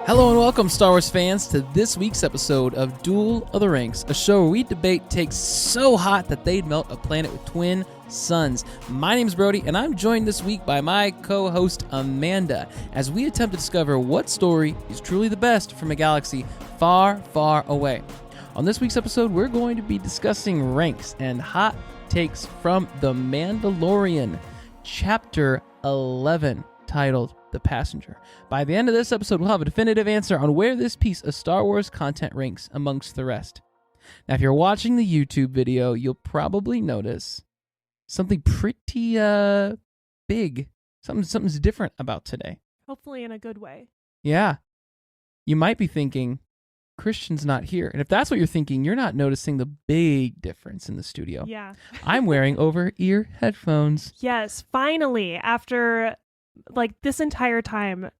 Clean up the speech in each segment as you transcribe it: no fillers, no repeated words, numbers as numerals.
Hello and welcome, Star Wars fans, to this week's episode of Duel of the Ranks, a show where we debate takes so hot that they'd melt a planet with twin suns. My name's Brody, and I'm joined this week by my co-host Amanda, as we attempt to discover what story is truly the best from a galaxy far, far away. On this week's episode, we're going to be discussing ranks and hot takes from The Mandalorian, Chapter 11, titled The Passenger. By the end of this episode, we'll have a definitive answer on where this piece of Star Wars content ranks amongst the rest. Now, if you're watching the YouTube video, you'll probably notice something pretty big. Something's different about today. Hopefully in a good way. Yeah. You might be thinking, Christian's not here. And if that's what you're thinking, you're not noticing the big difference in the studio. Yeah. I'm wearing over-ear headphones. Yes, finally, after this entire time,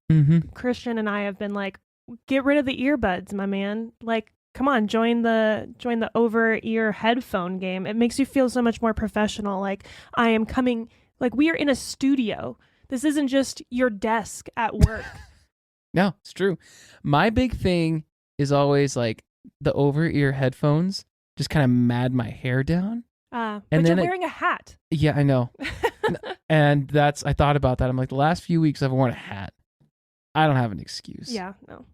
Christian and I have been like, get rid of the earbuds, my man. Like, come on, join the over-ear headphone game. It makes you feel so much more professional. Like, I am coming, like, we are in a studio. This isn't just your desk at work. No, it's true. My big thing is always like the over-ear headphones just kind of mad my hair down. But you're wearing a hat. Yeah, I know. And I thought about that. I'm like, the last few weeks I've worn a hat. I don't have an excuse. Yeah, no.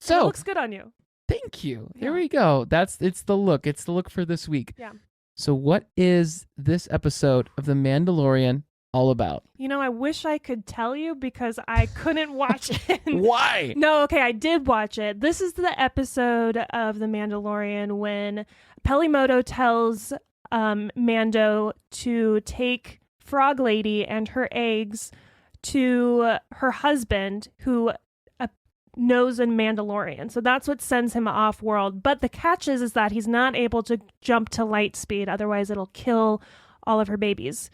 So it looks good on you. Thank you. Yeah. There we go. It's the look. It's the look for this week. Yeah. So what is this episode of The Mandalorian all about? You know, I wish I could tell you because I couldn't watch it. Why? No, okay, I did watch it. This is the episode of The Mandalorian when Pelimoto tells Mando to take Frog Lady and her eggs to her husband, who knows a Mandalorian. So that's what sends him off world. But the catch is that he's not able to jump to light speed. Otherwise, it'll kill all of her babies.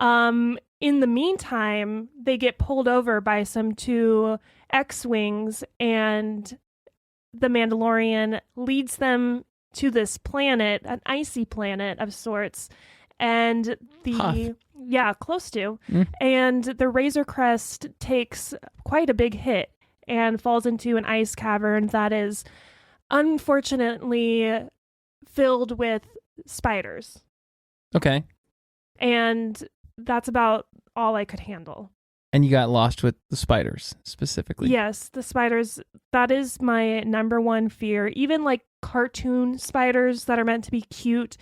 In the meantime, they get pulled over by some two X-Wings, and the Mandalorian leads them to this planet, an icy planet of sorts, and close to, and the Razor Crest takes quite a big hit and falls into an ice cavern that is unfortunately filled with spiders. Okay. And that's about all I could handle. And you got lost with the spiders, specifically. Yes, the spiders. That is my number one fear. Even like cartoon spiders that are meant to be cute.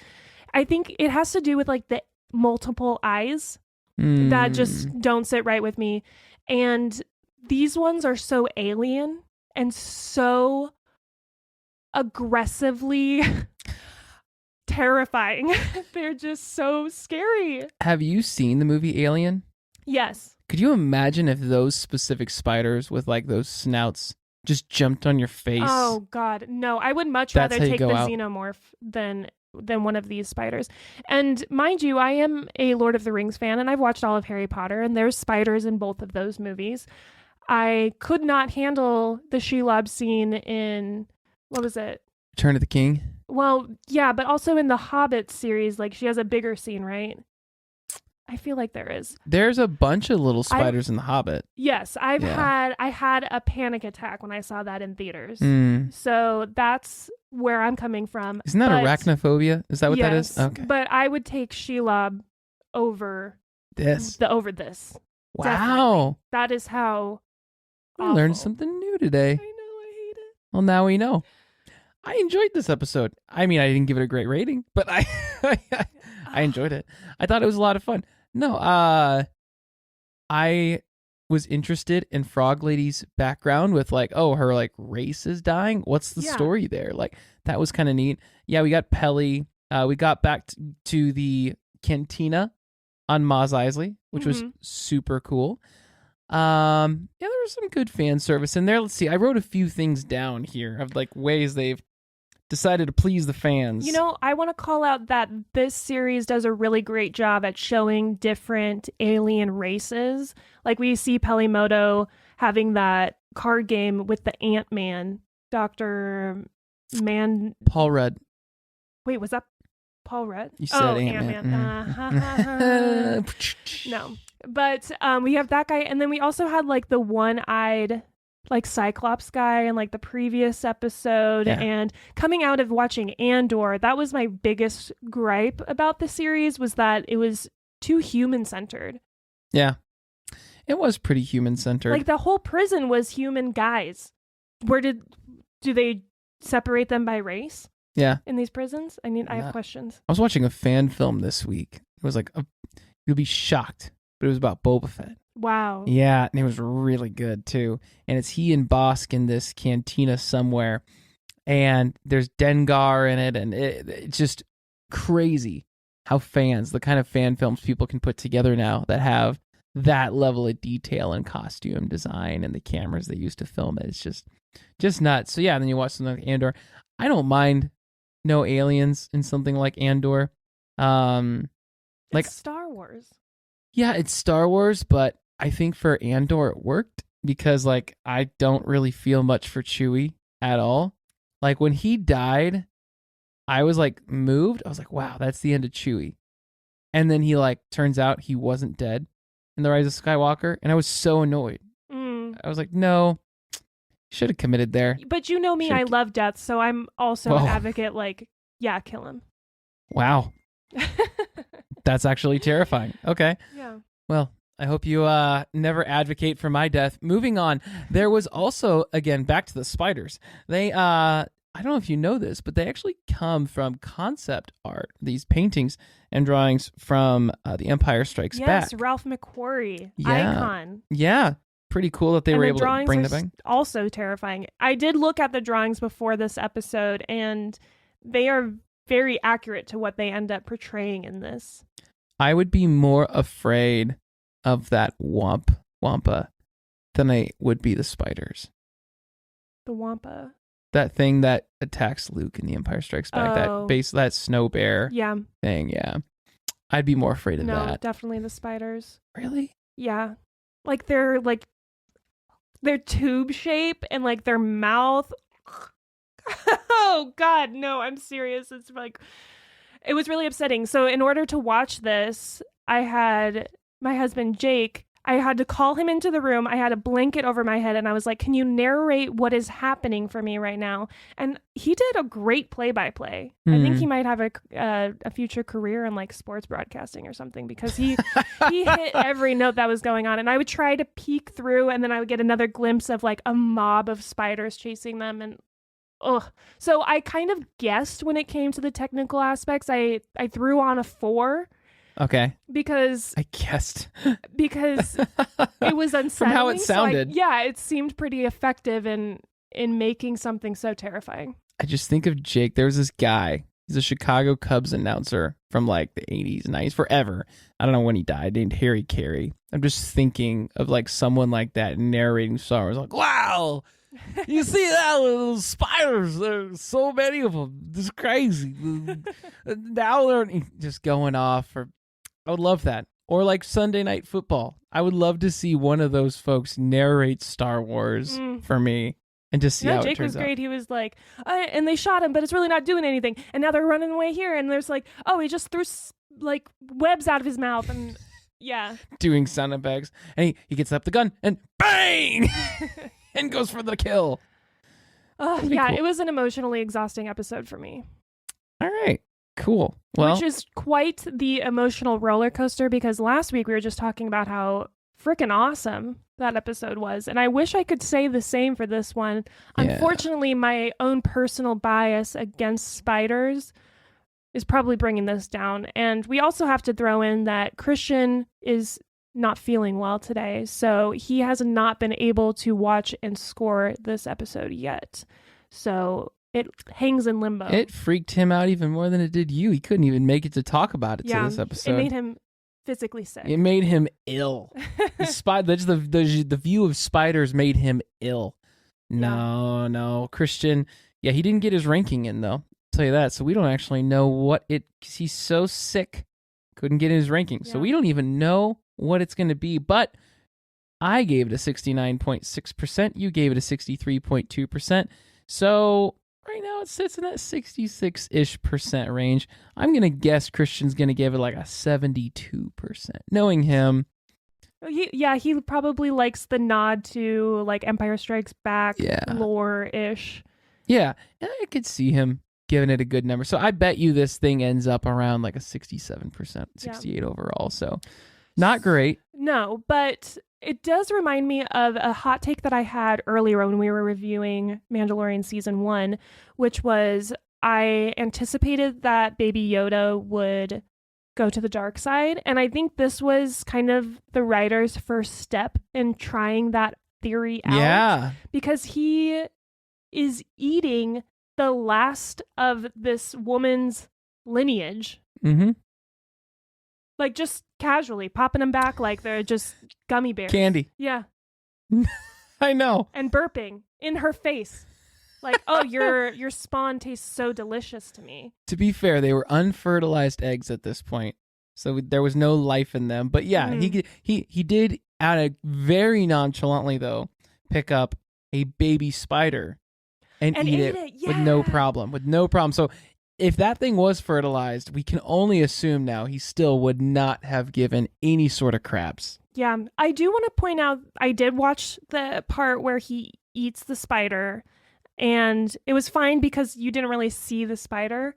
I think it has to do with like the multiple eyes that just don't sit right with me. And these ones are so alien and so aggressively terrifying. They're just so scary. Have you seen the movie Alien? Yes. Could you imagine if those specific spiders with like those snouts just jumped on your face? Oh God, no! I would much rather take the out. xenomorph than one of these spiders. And mind you, I am a Lord of the Rings fan, and I've watched all of Harry Potter, and there's spiders in both of those movies. I could not handle the Shelob scene in, what was it? Return of the King? Well, yeah, but also in the Hobbit series, like she has a bigger scene, right? I feel like there is. There's a bunch of little spiders in the Hobbit. Yes, I had a panic attack when I saw that in theaters. So that's where I'm coming from. Isn't that arachnophobia? Is that what that is? Okay. But I would take Shelob over this. This. Wow. Definitely. That is how I learned something new today. I know, I hate it. Well, now we know. I enjoyed this episode. I mean, I didn't give it a great rating, but I enjoyed it. I thought it was a lot of fun. No, I was interested in Frog Lady's background with like, oh, her like race is dying. What's the story there? Like, that was kind of neat. Yeah, we got Pelly. We got back to the cantina on Mos Eisley, which was super cool. Yeah, there was some good fan service in there. Let's see. I wrote a few things down here of like ways they've decided to please the fans. You know, I want to call out that this series does a really great job at showing different alien races. Like we see Pelimoto having that card game with the Ant-Man, Dr. Paul Rudd. Wait, was that Paul Rudd? You said Ant-Man. No. But we have that guy, and then we also had like the one-eyed like Cyclops guy in like the previous episode. Yeah. And coming out of watching Andor, that was my biggest gripe about the series, was that it was too human-centered. Yeah. It was pretty human-centered. Like the whole prison was human guys. Do they separate them by race? Yeah. In these prisons? I have questions. I was watching a fan film this week. It was like, you'll be shocked, but it was about Boba Fett. Wow. Yeah, and it was really good too. And it's he and Bosk in this cantina somewhere, and there's Dengar in it, and it's just crazy how the kind of fan films people can put together now that have that level of detail and costume design and the cameras they used to film it. It's just nuts. So yeah, and then you watch something like Andor. I don't mind no aliens in something like Andor. It's Star Wars. Yeah, it's Star Wars, but I think for Andor it worked because like I don't really feel much for Chewie at all. Like when he died, I was like moved. I was like, wow, that's the end of Chewie. And then he like turns out he wasn't dead in The Rise of Skywalker, and I was so annoyed. I was like, no, should have committed there. But you know me, I love death, so I'm also an advocate like, yeah, kill him. Wow. That's actually terrifying. Okay. Yeah. Well, I hope you never advocate for my death. Moving on, there was also, again, back to the spiders. They, I don't know if you know this, but they actually come from concept art, these paintings and drawings from The Empire Strikes Back. Yes, Ralph McQuarrie, Yeah. icon. Yeah, pretty cool that they were able to bring them back. Also terrifying. I did look at the drawings before this episode, and they are very accurate to what they end up portraying in this. I would be more afraid of that Wampa than I would be the spiders. The Wampa. That thing that attacks Luke in The Empire Strikes Back. That snow bear thing. Yeah. I'd be more afraid of that. No, definitely the spiders. Really? Yeah. Like their tube shape and like their mouth. Oh God, no, I'm serious. It's like, it was really upsetting. So in order to watch this, I had my husband, Jake, I had to call him into the room. I had a blanket over my head and I was like, can you narrate what is happening for me right now? And he did a great play-by-play. I think he might have a future career in like sports broadcasting or something, because he hit every note that was going on. And I would try to peek through, and then I would get another glimpse of like a mob of spiders chasing them. And so I kind of guessed when it came to the technical aspects. I threw on a 4. Okay. Because I guessed. Because it was unsettling. From how it sounded. So it seemed pretty effective in making something so terrifying. I just think of Jake. There was this guy. He's a Chicago Cubs announcer from like the 80s, 90s, forever. I don't know when he died, named Harry Carey. I'm just thinking of like someone like that narrating Star Wars. Like, wow, you see that? Those spiders, there's so many of them. It's crazy. Now they're just going off. I would love that. Or like Sunday Night Football. I would love to see one of those folks narrate Star Wars for me and just see how Jake it turns was great. out. He was like, and they shot him, but it's really not doing anything. And now they're running away here. And there's like, he just threw like webs out of his mouth. And yeah. Doing sound effects. And he gets up the gun and bang! And goes for the kill. Yeah, cool. It was an emotionally exhausting episode for me. All right. Cool. Well, which is quite the emotional roller coaster, because last week we were just talking about how freaking awesome that episode was. And I wish I could say the same for this one. Yeah. Unfortunately, my own personal bias against spiders is probably bringing this down. And we also have to throw in that Christian is not feeling well today. So he has not been able to watch and score this episode yet. So it hangs in limbo. It freaked him out even more than it did you. He couldn't even make it to talk about it to this episode. It made him physically sick. It made him ill. The view of spiders made him ill. No. Christian, he didn't get his ranking in, though. I'll tell you that. So we don't actually know because he's so sick, couldn't get his ranking. So we don't even know what it's going to be. But I gave it a 69.6%. You gave it a 63.2%. So right now it sits in that 66-ish% range. I'm going to guess Christian's going to give it like a 72%. Knowing him, He probably likes the nod to like Empire Strikes Back lore-ish. Yeah, I could see him giving it a good number. So I bet you this thing ends up around like a 67%, 68 overall. So not great. No, but it does remind me of a hot take that I had earlier when we were reviewing Mandalorian Season 1, which was I anticipated that Baby Yoda would go to the dark side. And I think this was kind of the writer's first step in trying that theory out. Yeah. Because he is eating the last of this woman's lineage. Mm-hmm. Like just casually popping them back like they're just gummy bears. Candy. Yeah. I know. And burping in her face. Like, oh, your spawn tastes so delicious to me. To be fair, they were unfertilized eggs at this point, so there was no life in them. But yeah, he did, very nonchalantly though, pick up a baby spider and eat it with no problem. So if that thing was fertilized, we can only assume now he still would not have given any sort of craps. Yeah, I do want to point out, I did watch the part where he eats the spider. And it was fine because you didn't really see the spider.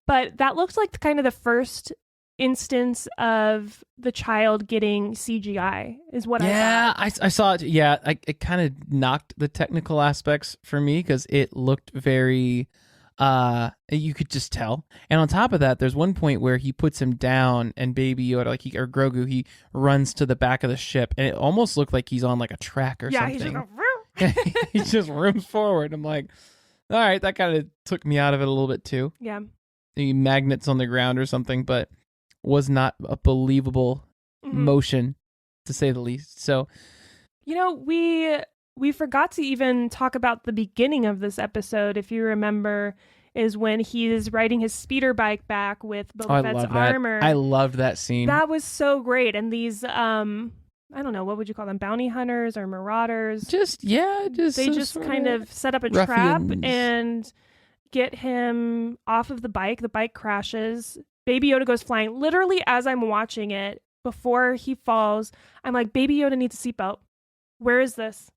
But that looked like kind of the first instance of the child getting CGI is what I thought. Yeah, I saw it. Yeah, it kind of knocked the technical aspects for me because it looked very, you could just tell. And on top of that, there's one point where he puts him down and Baby Yoda, or Grogu, he runs to the back of the ship. And it almost looked like he's on like a track or something. He's just he just rooms forward. I'm like, all right, that kind of took me out of it a little bit too. Yeah. The magnets on the ground or something, but was not a believable motion, to say the least. So, we forgot to even talk about the beginning of this episode, if you remember, is when he is riding his speeder bike back with Boba Fett's armor. I loved that scene. That was so great. And these I don't know, what would you call them? Bounty hunters or marauders? They just kind of set up a trap and get him off of the bike. The bike crashes. Baby Yoda goes flying. Literally, as I'm watching it, before he falls, I'm like, Baby Yoda needs a seatbelt. Where is this?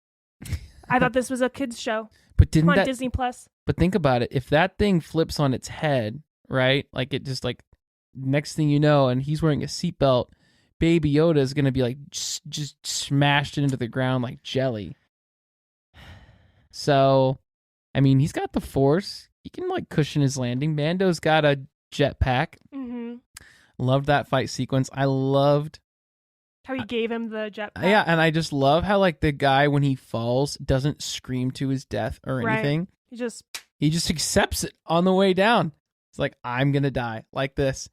I thought this was a kid's show. But didn't Come on, Disney Plus. But think about it. If that thing flips on its head, right? Like it just like, next thing you know, and he's wearing a seatbelt, Baby Yoda is going to be like just smashed into the ground like jelly. So, I mean, he's got the Force. He can like cushion his landing. Mando's got a jetpack. Mm-hmm. Loved that fight sequence. I loved how he gave him the jetpack. Yeah, and I just love how like the guy, when he falls, doesn't scream to his death or anything. He just accepts it on the way down. It's like, I'm going to die like this.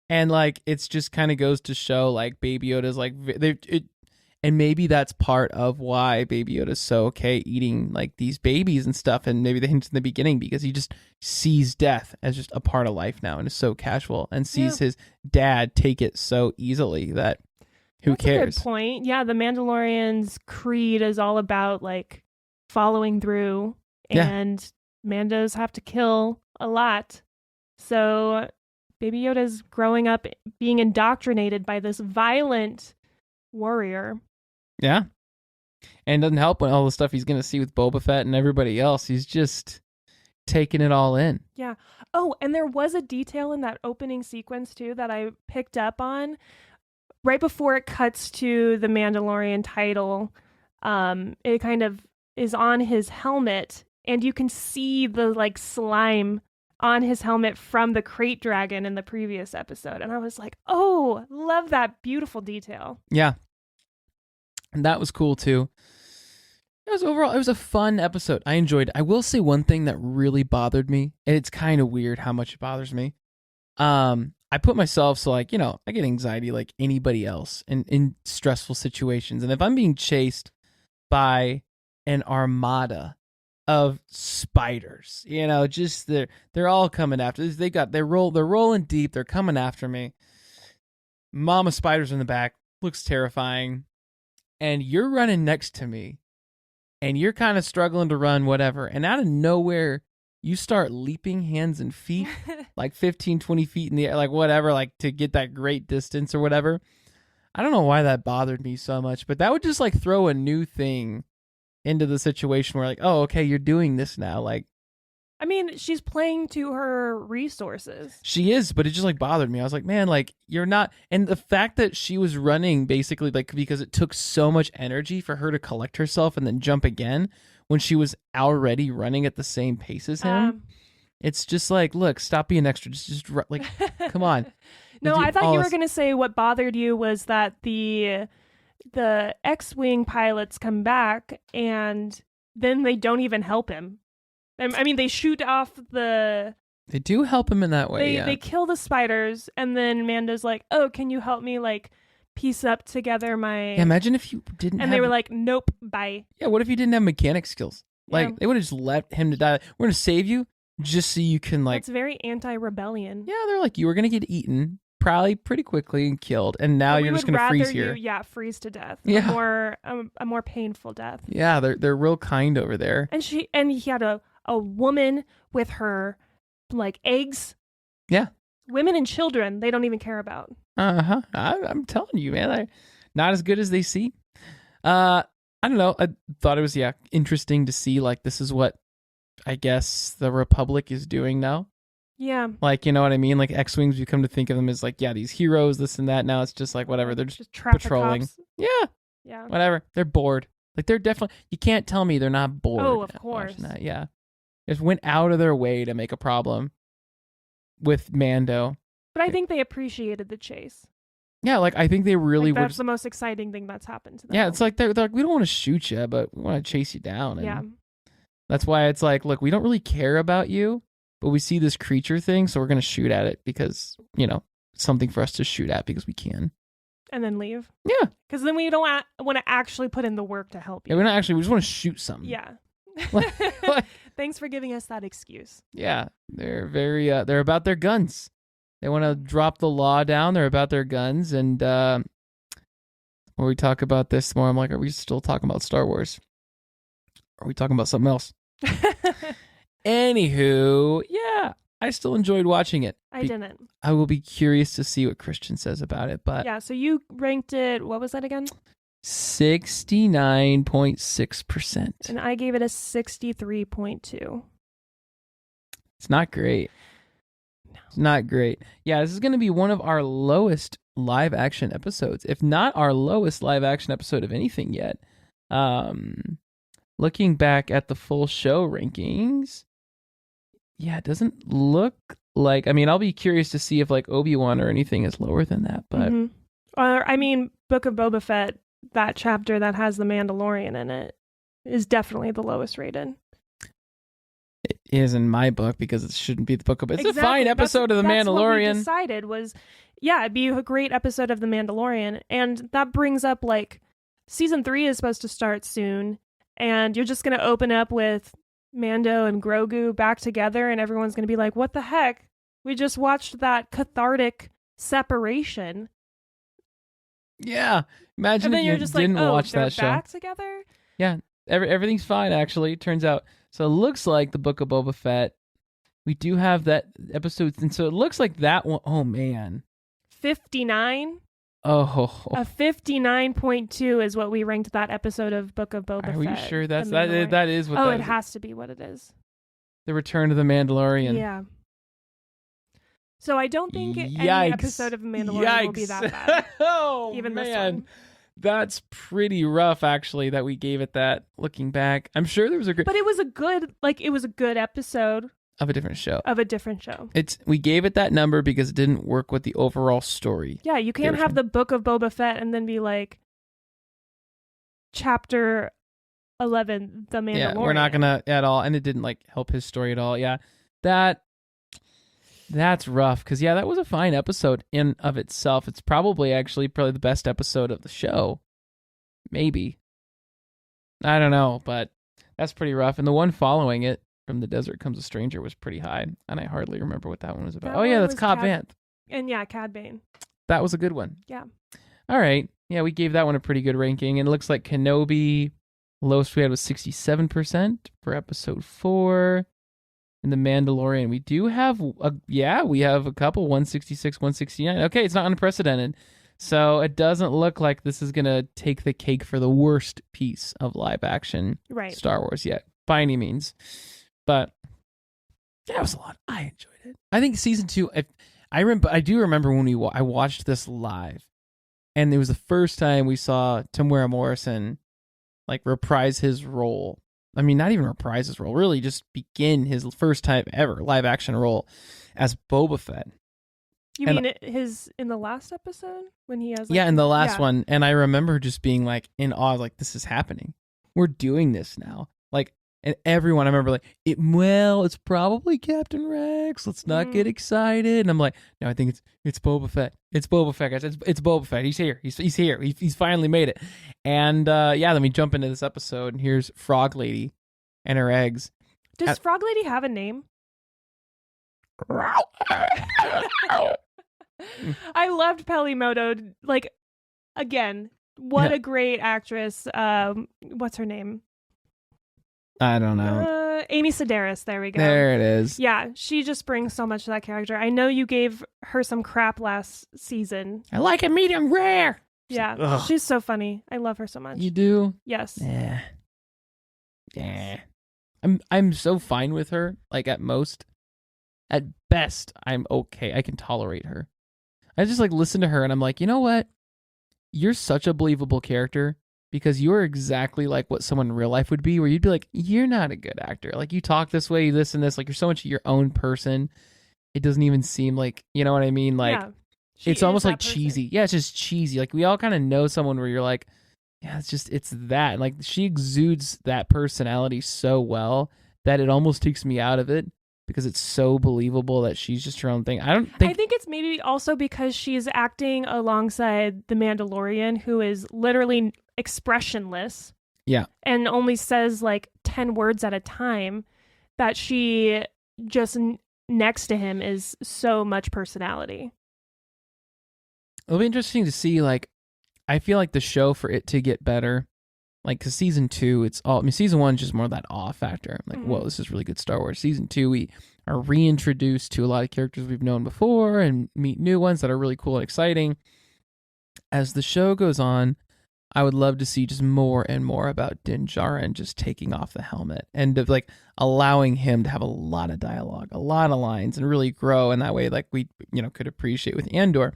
And like it's just kind of goes to show like Baby Yoda's like and maybe that's part of why Baby Yoda's so okay eating like these babies and stuff, and maybe the hints in the beginning, because he just sees death as just a part of life now and is so casual and sees his dad take it so easily that who cares? That's a good point. Yeah, the Mandalorian's creed is all about like following through, and Mandos have to kill a lot. So Baby Yoda's growing up being indoctrinated by this violent warrior. Yeah. And it doesn't help when all the stuff he's going to see with Boba Fett and everybody else. He's just taking it all in. Yeah. Oh, and there was a detail in that opening sequence, too, that I picked up on. Right before it cuts to the Mandalorian title, it kind of is on his helmet, and you can see the like slime on his helmet from the crate dragon in the previous episode. And I was like, oh, love that beautiful detail. Yeah. And that was cool too. It was a fun episode. I enjoyed it. I will say one thing that really bothered me, and it's kind of weird how much it bothers me. I put myself, so like, I get anxiety like anybody else in stressful situations. And if I'm being chased by an armada of spiders, just they're all coming after. They're rolling deep. They're coming after me. Mama spiders in the back, looks terrifying, and you're running next to me, and you're kind of struggling to run, whatever. And out of nowhere, you start leaping hands and feet, like 15, 20 feet in the air, like whatever, like to get that great distance or whatever. I don't know why that bothered me so much, but that would just like throw a new thing into the situation where like, oh, okay, you're doing this now. Like, I mean, she's playing to her resources. she is, but it just like bothered me. I was like, man, like you're not. And the fact that she was running basically like because it took so much energy for her to collect herself and then jump again when she was already running at the same pace as him. It's just like, look, stop being extra. Just like, come on. No, I thought you were going to say what bothered you was that the X-Wing pilots come back and then they don't even help him. I mean, they shoot off the... They do help him in that way, They kill the spiders, and then Mando's like, oh, can you help me, like, piece up together my... Yeah, imagine if you didn't And they were like, nope, bye. Yeah, what if you didn't have mechanic skills? Like, Yeah. they would have just left him to die. We're going to save you just so you can, like... That's very anti-rebellion. Yeah, they're like, you were going to get eaten probably pretty quickly and killed, and now you're just going to freeze here. Freeze to death. Yeah. A more painful death. Yeah, they're real kind over there. And he had a woman with her like eggs. Yeah. Women and children they don't even care about. Uh-huh. I'm telling you, man. Not as good as they seem. I don't know. I thought it was interesting to see like this is what I guess the Republic is doing now. Yeah. Like, you know what I mean? Like X-Wings, you come to think of them as like, yeah, these heroes, this and that. Now it's just like whatever. They're just patrolling. Cops. Yeah. Yeah. Whatever. They're bored. Like they're definitely, you can't tell me they're not bored. Oh, of course. That. Yeah. Just went out of their way to make a problem with Mando. But I think they appreciated the chase. Yeah, like I think they really like, were. That's the most exciting thing that's happened to them. Yeah, it's like they're like, we don't want to shoot you, but we want to chase you down. And yeah. That's why it's like, look, we don't really care about you, but we see this creature thing, so we're going to shoot at it because, you know, it's something for us to shoot at because we can. And then leave. Yeah. Because then we don't want to actually put in the work to help you. Yeah, we just want to shoot something. Yeah. Like, Thanks for giving us that excuse. yeah, they're very, they're about their guns. They want to drop the law down. They're about their guns. And when we talk about this more, I'm like, are we still talking about Star Wars? Or are we talking about something else? Anywho, yeah, I still enjoyed watching it. I didn't. I will be curious to see what Christian says about it. But yeah, so you ranked it, what was that again? 69.6%. And I gave it a 63.2. It's not great. No. It's not great. Yeah, this is going to be one of our lowest live action episodes, if not our lowest live action episode of anything yet. Looking back at the full show rankings, yeah, it doesn't look like, I mean, I'll be curious to see if like Obi-Wan or anything is lower than that, but Or I mean, Book of Boba Fett, that chapter that has the Mandalorian in it is definitely the lowest rated. it is in my book because it shouldn't be the Book of It's Exactly. a fine episode of the That's Mandalorian. What we decided was, yeah, it'd be a great episode of the Mandalorian, and that brings up like season 3 is supposed to start soon, and you're just gonna open up with Mando and Grogu back together, and everyone's gonna be like, "What the heck? We just watched that cathartic separation." Yeah, imagine And then if you're you just didn't like, "Oh, watch they're that show. back together." Yeah, everything's fine actually. It turns out. So it looks like the Book of Boba Fett. We do have that episode, and so it looks like that one. Oh man, 59. oh, A 59.2 is what we ranked that episode of Book of Boba Fett. are you sure The that Mandalorian. is what? Oh, that it is? has to be what it is. The Return of the Mandalorian. Yeah. So I don't think any Yikes. episode of Mandalorian will be that bad. Oh Even man, this one. that's pretty rough actually. That we gave it that. Looking back, I'm sure there was a great But it was a good episode of a different show. of a different show. We gave it that number because it didn't work with the overall story. Yeah, you can't have the Book of Boba Fett and then be like chapter 11, the Mandalorian. Yeah, we're not gonna at all, and it didn't like help his story at all. Yeah, that's rough because that was a fine episode in of itself. It's probably the best episode of the show, maybe. I don't know, but that's pretty rough. And the one following it, From the Desert Comes a Stranger, was pretty high, and I hardly remember what that one was about. That Oh yeah, one that's was Cobb Vanth. And yeah, Cad Bane. That was a good one. Yeah. All right. Yeah, we gave that one a pretty good ranking. And it looks like Kenobi, lowest we had was 67% for episode 4. And the Mandalorian, we do have we have a couple, 166, 169. Okay, it's not unprecedented. So it doesn't look like this is going to take the cake for the worst piece of live action Right. Star Wars yet, by any means. But that was a lot. I enjoyed it. I think season 2, I do remember when I watched this live, and it was the first time we saw Temuera Morrison like reprise his role. I mean, not even reprise his role, really just begin his first time ever live action role as Boba Fett. You mean his in the last episode when he has? Like, in the last one, and I remember just being like in awe, like this is happening. We're doing this now. Like, and everyone, I remember like, it's probably Captain Rex. Let's not get excited. And I'm like, no, I think it's Boba Fett. It's Boba Fett, guys. It's Boba Fett. He's here. He's here. He's finally made it. And then we jump into this episode, and here's Frog Lady and her eggs. Does Frog Lady have a name? I loved Pelimoto. Like, again, what a great actress. What's her name? I don't know. Amy Sedaris. There we go. There it is. Yeah, she just brings so much to that character. I know you gave her some crap last season. I like it medium rare. Yeah, Ugh. she's so funny. I love her so much. You do? Yes. Yeah. I'm so fine with her. Like at most, at best, I'm okay. I can tolerate her. I just like listen to her and I'm like, you know what? You're such a believable character because you're exactly like what someone in real life would be, where you'd be like, you're not a good actor. Like you talk this way, you this and this. Like you're so much your own person. It doesn't even seem like, you know what I mean? Like it's almost like cheesy. Yeah, it's just cheesy. Like we all kind of know someone where you're like, yeah, it's that. Like she exudes that personality so well that it almost takes me out of it. Because it's so believable that she's just her own thing. I think it's maybe also because she's acting alongside the Mandalorian, who is literally expressionless. Yeah. And only says like 10 words at a time, that she just next to him is so much personality. It'll be interesting to see, like, I feel like the show, for it to get better, like, because season 2, season 1 is just more of that awe factor. Like, whoa, this is really good Star Wars. Season 2, we are reintroduced to a lot of characters we've known before and meet new ones that are really cool and exciting. As the show goes on, I would love to see just more and more about Din Djarin just taking off the helmet and of like allowing him to have a lot of dialogue, a lot of lines, and really grow in that way, like we could appreciate with Andor.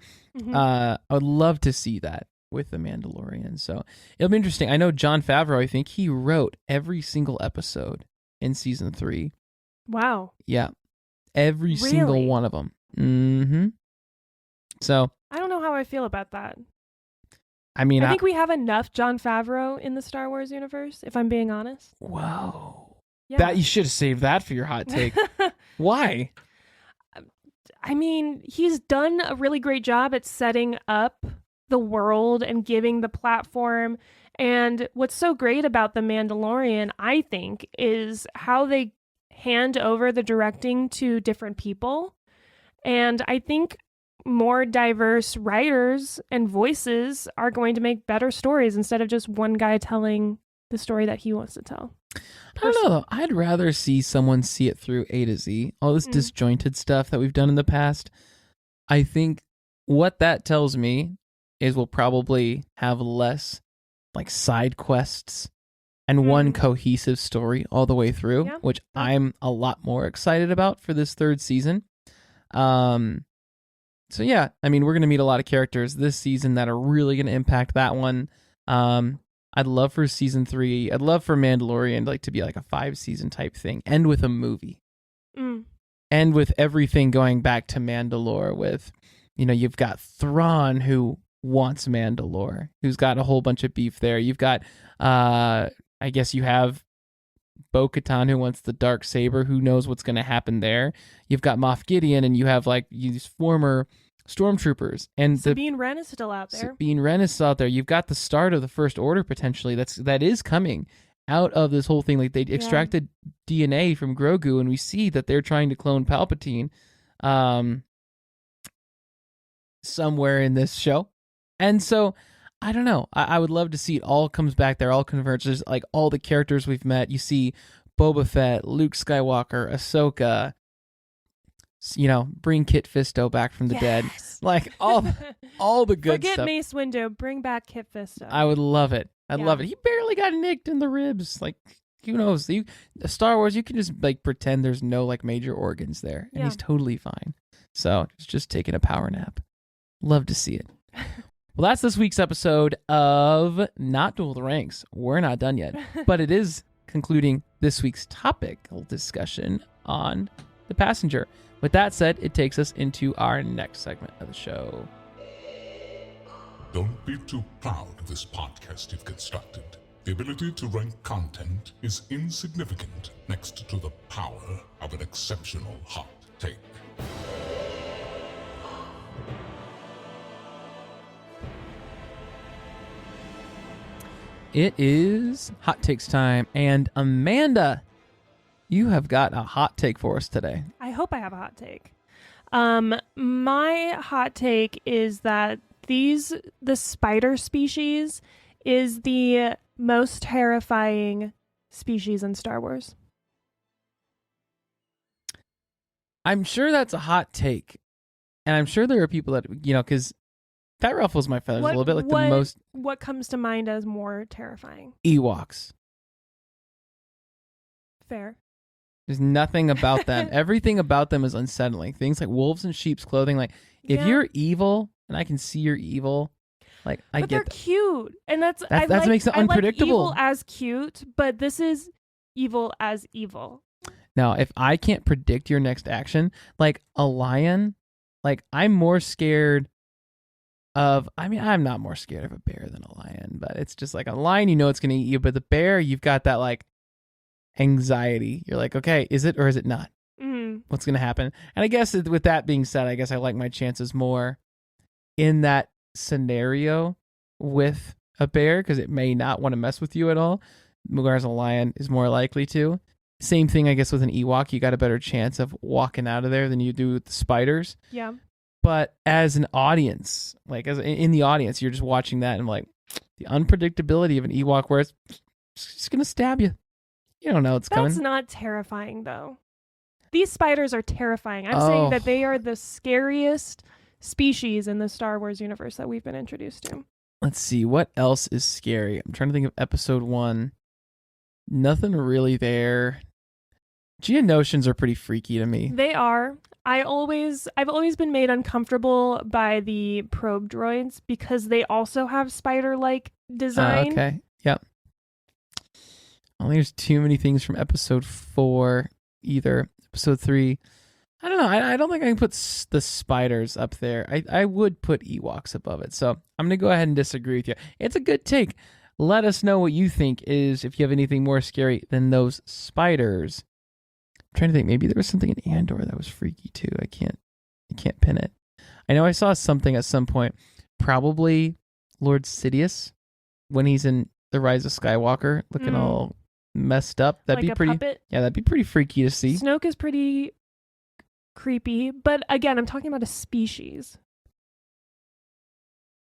I would love to see that with The Mandalorian. So it'll be interesting. I know Jon Favreau, I think he wrote every single episode in season 3. Wow. Yeah. Every single one of them. Mm-hmm. So I don't know how I feel about that. I mean, I think we have enough Jon Favreau in the Star Wars universe, if I'm being honest. Whoa. Yeah. That you should have saved that for your hot take. Why? I mean, he's done a really great job at setting up the world and giving the platform. And what's so great about The Mandalorian, I think, is how they hand over the directing to different people. And I think more diverse writers and voices are going to make better stories instead of just one guy telling the story that he wants to tell. I don't know. I'd rather see someone see it through A to Z. All this disjointed stuff that we've done in the past. I think what that tells me is we'll probably have less like side quests and one cohesive story all the way through, which I'm a lot more excited about for this third season. So yeah, I mean, we're going to meet a lot of characters this season that are really going to impact that one. I'd love for season 3, I'd love for Mandalorian like to be like a 5-season type thing, end with a movie. And with everything going back to Mandalore with, you've got Thrawn who wants Mandalore, who's got a whole bunch of beef there. You've got, I guess you have Bo-Katan who wants the Darksaber, who knows what's going to happen there. You've got Moff Gideon, and you have like these former stormtroopers, and Sabine Wren is still out there. You've got the start of the First Order potentially that is coming out of this whole thing. Like they extracted DNA from Grogu, and we see that they're trying to clone Palpatine somewhere in this show. And so I don't know. I would love to see it all comes back there, all converges, like all the characters we've met. You see Boba Fett, Luke Skywalker, Ahsoka, bring Kit Fisto back from the dead. Like all the good Forget stuff. Mace Windu, bring back Kit Fisto. I would love it. I'd love it. He barely got nicked in the ribs. Like, who knows? Star Wars, you can just like pretend there's no like major organs there, and he's totally fine. So it's just taking a power nap. Love to see it. Well, that's this week's episode of Not Duel the Ranks. We're not done yet, but it is concluding this week's topical discussion on The Passenger. With that said, it takes us into our next segment of the show. Don't be too proud of this podcast you've constructed. The ability to rank content is insignificant next to the power of an exceptional hot take. It is hot takes time, and Amanda, you have got a hot take for us today. I hope I have a hot take. My hot take is that the spider species is the most terrifying species in Star Wars. I'm sure that's a hot take, and I'm sure there are people that, because that ruffles my feathers a little bit. Like the most. What comes to mind as more terrifying? Ewoks. Fair. There's nothing about them. Everything about them is unsettling. Things like wolves in sheep's clothing. Like, if you're evil, and I can see you're evil, like, I but get they're cute, and that makes it unpredictable. I like evil as cute, but this is evil as evil. Now, if I can't predict your next action, like a lion, like I'm more scared of. I mean, I'm not more scared of a bear than a lion, but it's just like a lion, it's going to eat you. But the bear, you've got that like anxiety. You're like, okay, is it or is it not? Mm-hmm. What's going to happen? And I guess with that being said, I guess I like my chances more in that scenario with a bear because it may not want to mess with you at all, whereas a lion is more likely to. Same thing, I guess, with an Ewok. You got a better chance of walking out of there than you do with the spiders. Yeah. But as an audience, like as in the audience, you're just watching that and I'm like, the unpredictability of an Ewok where it's just going to stab you. You don't know it's coming. That's not terrifying, though. These spiders are terrifying. I'm saying that they are the scariest species in the Star Wars universe that we've been introduced to. Let's see. What else is scary? I'm trying to think of episode 1. Nothing really there. Geonosians are pretty freaky to me. They are. I've always been made uncomfortable by the probe droids because they also have spider-like design. Okay. Yep. I think there's too many things from episode 4 either. Episode 3. I don't know. I don't think I can put the spiders up there. I would put Ewoks above it. So I'm going to go ahead and disagree with you. It's a good take. Let us know what you think is, if you have anything more scary than those spiders. I'm trying to think. Maybe there was something in Andor that was freaky too. I can't pin it. I know I saw something at some point. Probably Lord Sidious when he's in The Rise of Skywalker looking all messed up. That'd like be pretty. Puppet. Yeah, that'd be pretty freaky to see. Snoke is pretty creepy, but again, I'm talking about a species.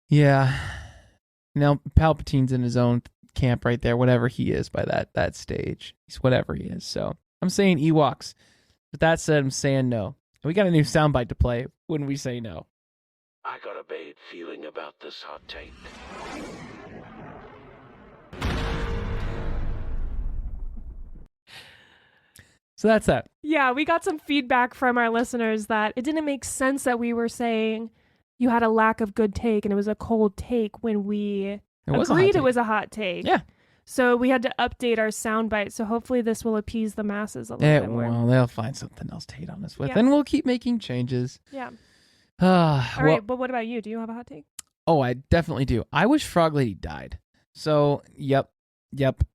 Yeah. Now Palpatine's in his own camp right there, whatever he is by that stage. He's whatever he is. So I'm saying Ewoks. With that said, I'm saying no. We got a new soundbite to play when we say no. I got a bad feeling about this hot take. So that's that. Yeah, we got some feedback from our listeners that it didn't make sense that we were saying you had a lack of good take and it was a cold take when we agreed it was a hot take. Yeah. So we had to update our soundbite. So hopefully this will appease the masses a little bit more. Well, they'll find something else to hate on us with, Yeah. and we'll keep making changes. Yeah. All Right, but what about you? Do you have a hot take? Oh, I definitely do. I wish Frog Lady died. So, yep.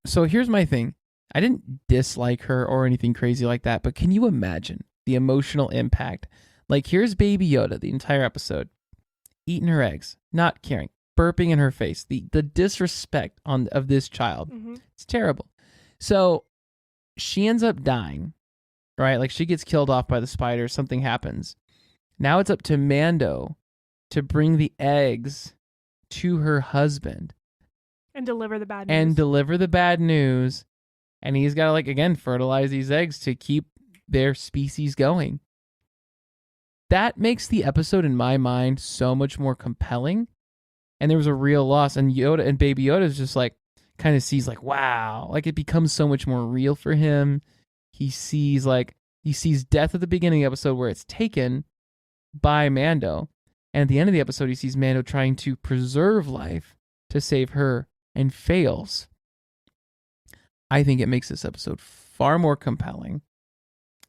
So here's my thing. I didn't dislike her or anything crazy like that, but can you imagine the emotional impact? Like, here's Baby Yoda the entire episode, eating her eggs, not caring, burping in her face. The disrespect of this child. Mm-hmm. It's terrible. So she ends up dying, right? Like, she gets killed off by the spiders. Something happens. Now it's up to Mando to bring the eggs to her husband. And deliver the bad news. And he's got to, like, again, fertilize these eggs to keep their species going. that makes the episode in my mind so much more compelling. And there was a real loss, and Yoda and Baby Yoda is just like kind of sees like, wow, like it becomes so much more real for him. He sees death at the beginning of the episode where it's taken by Mando, and at the end of the episode he sees Mando trying to preserve life to save her and fails. I think it makes this episode far more compelling,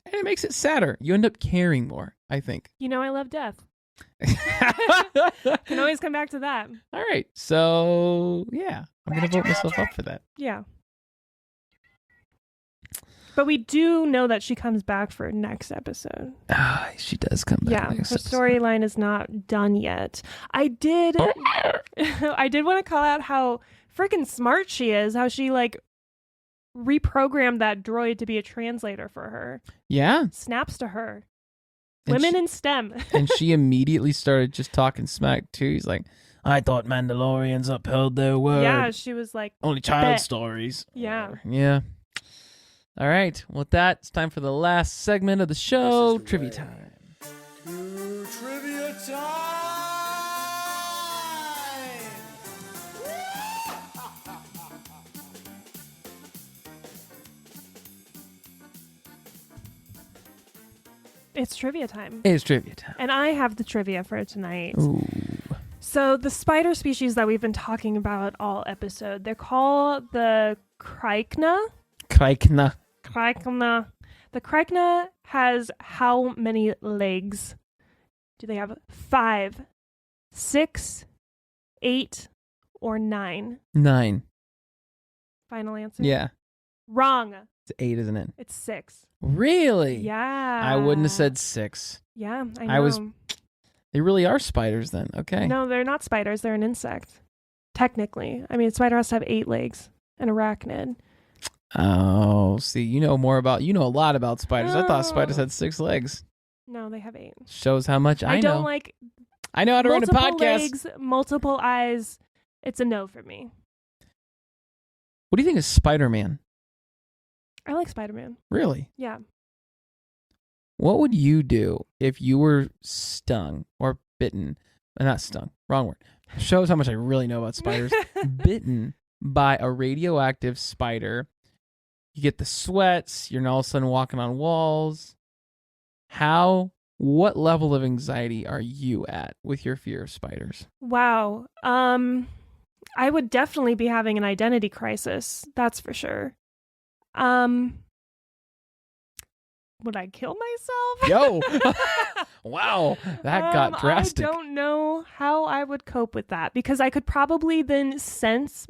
and it makes it sadder. You end up caring more, I think. You know, I love death. Can always come back to that. All right, so yeah, I'm gonna vote myself up for that. Yeah. But we do know that she comes back for next episode. She does come back. Yeah, her storyline is not done yet. I did want to call out how freaking smart she is. How she like reprogrammed that droid to be a translator for her. Yeah, snaps to her. And Women in STEM. And she immediately started just talking smack too. He's like, I thought Mandalorians upheld their word. Yeah, she was like, only child stories. Yeah. Yeah. All right. Well, with that, it's time for the last segment of the show, Trivia Time. To Trivia Time! It's trivia time. It's trivia time. And I have the trivia for tonight. Ooh. So the spider species that we've been talking about all episode, they're called the Krykna. Krykna. The Krykna has how many legs? Do they have 5, 6, 8, or 9? 9. Final answer? Yeah. Wrong. It's 8, isn't it? It's 6. Really? Yeah. I wouldn't have said 6. Yeah, I know. They really are spiders then. Okay. No, they're not spiders. They're an insect. Technically. I mean, a spider has to have 8 legs. An arachnid. Oh, see, you know a lot about spiders. I thought spiders had 6 legs. No, they have 8. Shows how much I know. I don't like I know how to run a podcast. Multiple legs, multiple eyes. It's a no for me. What do you think of Spider-Man? I like Spider-Man. Really? Yeah. What would you do if you were stung or bitten? Not stung. Wrong word. Shows how much I really know about spiders. Bitten by a radioactive spider. You get the sweats. You're all of a sudden walking on walls. What level of anxiety are you at with your fear of spiders? Wow. I would definitely be having an identity crisis. That's for sure. Would I kill myself? Yo! Wow, that got drastic. I don't know how I would cope with that because I could probably then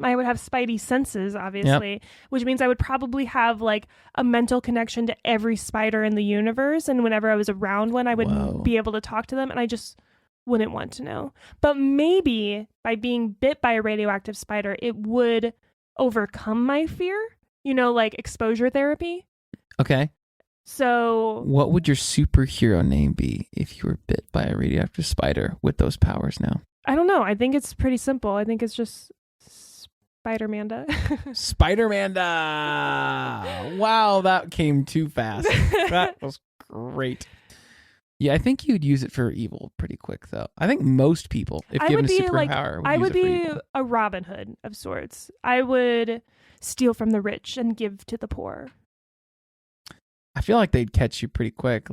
I would have spidey senses, obviously, which means I would probably have like a mental connection to every spider in the universe. And whenever I was around one, I would be able to talk to them and I just wouldn't want to know. But maybe by being bit by a radioactive spider, it would overcome my fear, like exposure therapy. Okay. So what would your superhero name be if you were bit by a radioactive spider with those powers now? I don't know. I think it's pretty simple. I think it's just Spider-Manda. Spider-Manda! Wow, that came too fast. That was great. Yeah, I think you'd use it for evil pretty quick, though. I think most people, if given a superpower, would be a Robin Hood of sorts. I would steal from the rich and give to the poor. I feel like they'd catch you pretty quick.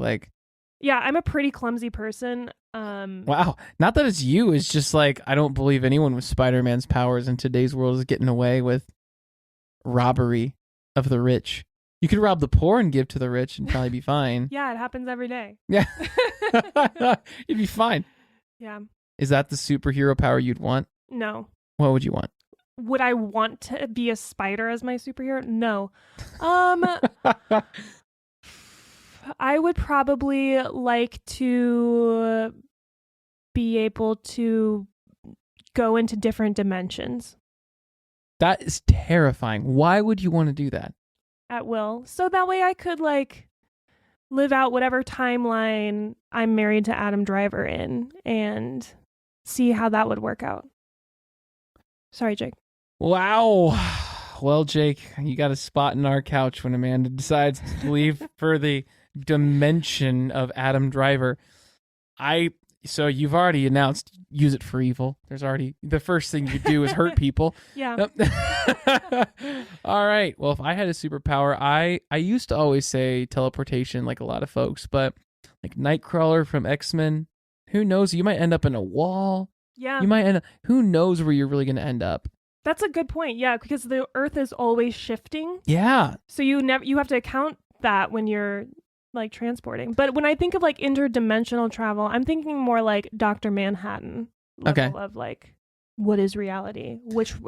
Yeah, I'm a pretty clumsy person. Wow. Not that it's you. It's just like, I don't believe anyone with Spider-Man's powers in today's world is getting away with robbery of the rich. You could rob the poor and give to the rich and probably be fine. Yeah, it happens every day. Yeah. You'd be fine. Yeah. Is that the superhero power you'd want? No. What would you want? Would I want to be a spider as my superhero? No. I would probably like to be able to go into different dimensions. That is terrifying. Why would you want to do that? At will. So that way I could live out whatever timeline I'm married to Adam Driver in and see how that would work out. Sorry, Jake. Wow. Well, Jake, you got a spot in our couch when Amanda decides to leave for the dimension of Adam Driver. So you've already announced use it for evil. There's already the first thing you do is hurt people. Yeah. All right. Well, if I had a superpower, I used to always say teleportation, like a lot of folks, but like Nightcrawler from X-Men, who knows? You might end up in a wall. Yeah. You might end up. Who knows where you're really going to end up? That's a good point. Yeah, because the Earth is always shifting. Yeah. So you have to account that when you're like transporting. But when I think of like interdimensional travel, I'm thinking more like Dr. Manhattan level of like, what is reality?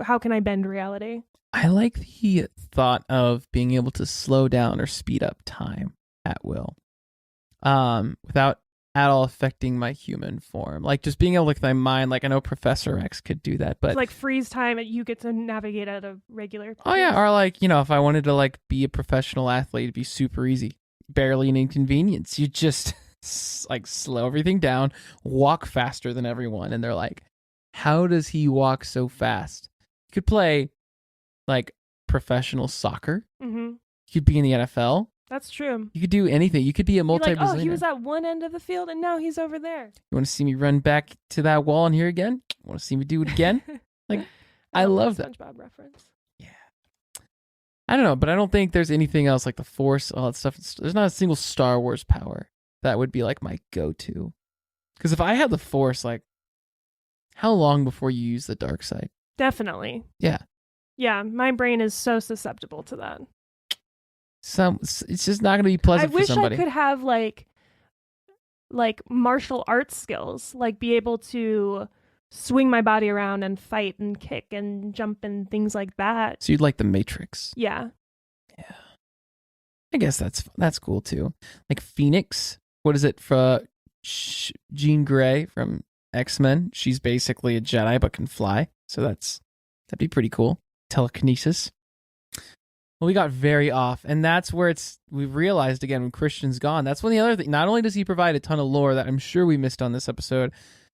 How can I bend reality? I like the thought of being able to slow down or speed up time at will, without at all affecting my human form. Like just being able to look at my mind. Like I know Professor X could do that, but it's like freeze time and you get to navigate at a regular pace. Oh yeah, or like, if I wanted to like be a professional athlete, it'd be super easy. Barely an inconvenience. You just like slow everything down, walk faster than everyone, and they're like, how does he walk so fast? You could play like professional soccer. Mm-hmm. You could be in the NFL. That's true. You could do anything. You could be a multi-bazillionaire. He was at one end of the field and now he's over there. You want to see me run back to that wall and here again? Want to see me do it again? Like, I love that. SpongeBob reference. Yeah. I don't know, but I don't think there's anything else like the Force, all that stuff. There's not a single Star Wars power that would be like my go-to. Because if I had the Force, like, how long before you use the dark side? Definitely. Yeah. Yeah, my brain is so susceptible to that. It's just not going to be pleasant for somebody. I wish I could have like martial arts skills, like be able to swing my body around and fight and kick and jump and things like that. So you'd like the Matrix? Yeah. Yeah. I guess that's cool too. Like Phoenix, what is it for? Jean Grey from X-Men. She's basically a Jedi but can fly. So that'd be pretty cool. Telekinesis. Well, we got very off, and that's where we've realized again when Christian's gone. That's when the other thing. Not only does he provide a ton of lore that I'm sure we missed on this episode,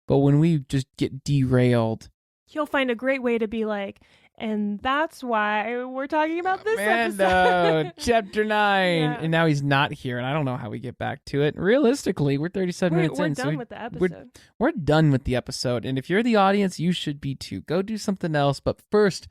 but when we just get derailed, he'll find a great way to be like, and that's why we're talking about this Mando, episode. Chapter 9, Yeah. and now he's not here, and I don't know how we get back to it. Realistically, we're 37 minutes in. We're done with the episode. We're done with the episode, and if you're the audience, you should be too. Go do something else, but first,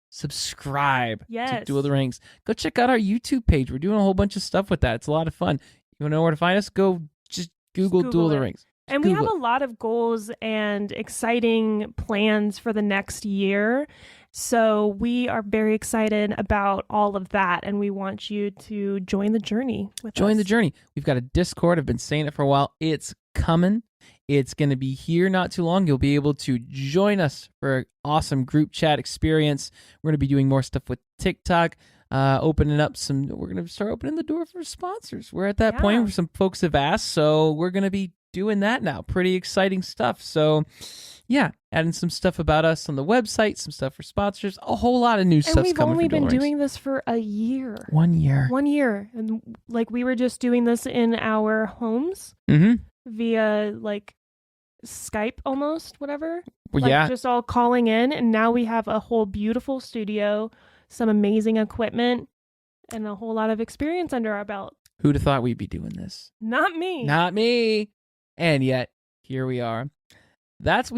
subscribe to Duel of the Rings. Go check out our YouTube page. We're doing a whole bunch of stuff with that. It's a lot of fun. You want to know where to find us? Go just Google Duel of the Rings. And we have a lot of goals and exciting plans for the next year. So we are very excited about all of that. And we want you to join the journey with us. Join the journey. We've got a Discord. I've been saying it for a while. It's coming. It's going to be here not too long. You'll be able to join us for an awesome group chat experience. We're going to be doing more stuff with TikTok, opening up we're going to start opening the door for sponsors. We're at that point where some folks have asked, so we're going to be doing that now. Pretty exciting stuff. So yeah, adding some stuff about us on the website, some stuff for sponsors, a whole lot of new stuff coming. And we've only been doing this for a year. 1 year. 1 year. And like we were just doing this in our homes via like Skype almost, whatever. Well, like, yeah. Just all calling in. And now we have a whole beautiful studio, some amazing equipment, and a whole lot of experience under our belt. Who'd have thought we'd be doing this? Not me. Not me. And yet, here we are. That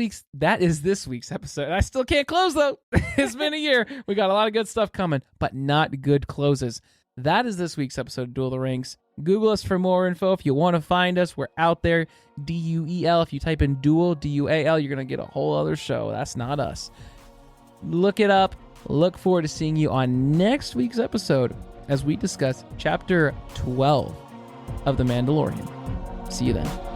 is this week's episode. I still can't close, though. It's been a year. We got a lot of good stuff coming, but not good closes. That is this week's episode of Duel of the Rings. Google us for more info if you want to find us. We're out there. DUEL. If you type in Duel, DUAL, you're going to get a whole other show. That's not us. Look it up. Look forward to seeing you on next week's episode as we discuss Chapter 12 of The Mandalorian. See you then.